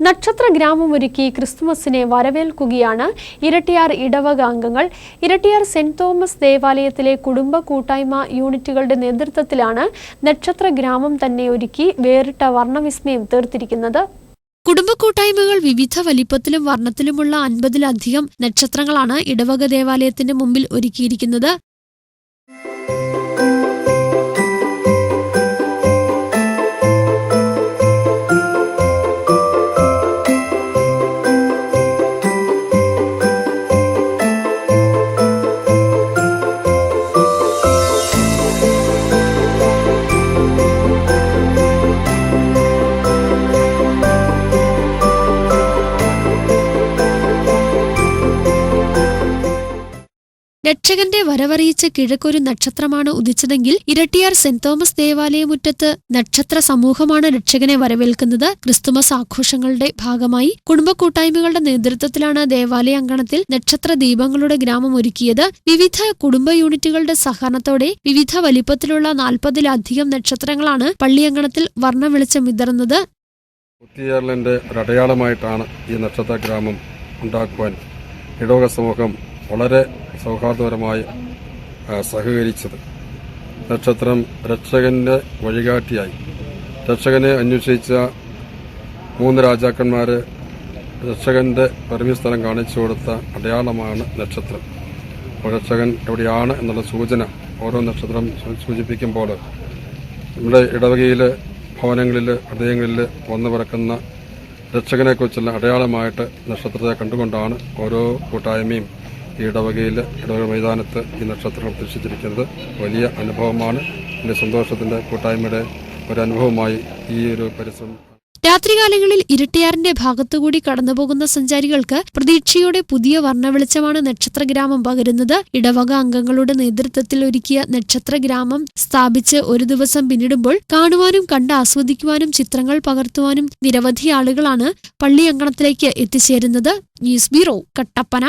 നക്ഷത്ര ഗ്രാമമൊരുക്കി ക്രിസ്തുമസിനെ വരവേൽക്കുകയാണ് ഇരട്ടിയാർ ഇടവക അംഗങ്ങൾ. ഇരട്ടിയാർ സെന്റ് തോമസ് ദേവാലയത്തിലെ കുടുംബ കൂട്ടായ്മ യൂണിറ്റുകളുടെ നേതൃത്വത്തിലാണ് നക്ഷത്ര ഗ്രാമം തന്നെ ഒരുക്കി വേറിട്ട വർണ്ണവിസ്മയം തീർത്തിരിക്കുന്നത്. കുടുംബ കൂട്ടായ്മകൾ വിവിധ വലിപ്പത്തിലും വർണ്ണത്തിലുമുള്ള 50-ലധികം നക്ഷത്രങ്ങളാണ് ഇടവക ദേവാലയത്തിന്റെ മുമ്പിൽ ഒരുക്കിയിരിക്കുന്നത്. രക്ഷകന്റെ വരവറിയിച്ച കിഴക്കൊരു നക്ഷത്രമാണ് ഉദിച്ചതെങ്കിൽ ഇരട്ടിയാർ സെന്റ് തോമസ് ദേവാലയമുറ്റത്ത് നക്ഷത്ര സമൂഹമാണ് രക്ഷകനെ വരവേൽക്കുന്നത്. ക്രിസ്തുമസ് ആഘോഷങ്ങളുടെ ഭാഗമായി കുടുംബ കൂട്ടായ്മകളുടെ നേതൃത്വത്തിലാണ് ദേവാലയ അങ്കണത്തിൽ നക്ഷത്ര ദീപങ്ങളുടെ ഗ്രാമം ഒരുക്കിയത്. വിവിധ കുടുംബ യൂണിറ്റുകളുടെ സഹകരണത്തോടെ വിവിധ വലിപ്പത്തിലുള്ള 40-ലധികം നക്ഷത്രങ്ങളാണ് പള്ളിയങ്കണത്തിൽ വർണ്ണ വെളിച്ചം വിതറുന്നത്. കുത്തിയേറലിന്റെ ഒരടയാളമായിട്ടാണ് ഈ നക്ഷത്ര ഗ്രാമം ഉണ്ടാക്കുവാൻ ഇടവക സമൂഹം വളരെ സൗഹാർദ്ദപരമായി സഹകരിച്ചത്. നക്ഷത്രം രക്ഷകന്റെ വഴികാട്ടിയായി. രക്ഷകനെ അന്വേഷിച്ച 3 രാജാക്കന്മാർ രക്ഷകന്റെ പരിമിസ്ഥലം കാണിച്ചു കൊടുത്ത അടയാളമാണ് നക്ഷത്രം. രക്ഷകൻ എവിടെയാണ് എന്നുള്ള സൂചന ഓരോ നക്ഷത്രം സൂചിപ്പിക്കുമ്പോൾ നമ്മുടെ ഇടവകയിൽ ഭവനങ്ങളിൽ ഹൃദയങ്ങളിൽ വന്നു പിറക്കുന്ന രക്ഷകനെക്കുറിച്ചുള്ള അടയാളമായിട്ട് നക്ഷത്രത്തെ കണ്ടുകൊണ്ടാണ് ഓരോ കൂട്ടായ്മയും ഈ ഇടവക മൈതാനത്ത് ഈ നക്ഷത്രം പ്രത്യക്ഷിച്ചിരിക്കുന്നത്. വലിയ അനുഭവമാണ്. എൻ്റെ സന്തോഷത്തിൻ്റെ കൂട്ടായ്മയുടെ ഒരു അനുഭവമായി ഈ ഒരു പരിസരം. രാത്രികാലങ്ങളിൽ ഇരട്ടിയാറിന്റെ ഭാഗത്തുകൂടി കടന്നുപോകുന്ന സഞ്ചാരികൾക്ക് പ്രതീക്ഷയുടെ പുതിയ വർണ്ണവെളിച്ചമാണ് നക്ഷത്രഗ്രാമം പകരുന്നത്. ഇടവക അംഗങ്ങളുടെ നേതൃത്വത്തിൽ ഒരുക്കിയ നക്ഷത്രഗ്രാമം സ്ഥാപിച്ച് ഒരു ദിവസം പിന്നിടുമ്പോൾ കാണുവാനും കണ്ട് ആസ്വദിക്കുവാനും ചിത്രങ്ങൾ പകർത്തുവാനും നിരവധി ആളുകളാണ് പള്ളി അങ്കണത്തിലേക്ക് എത്തിച്ചേരുന്നത്. News bureau, Kattappana.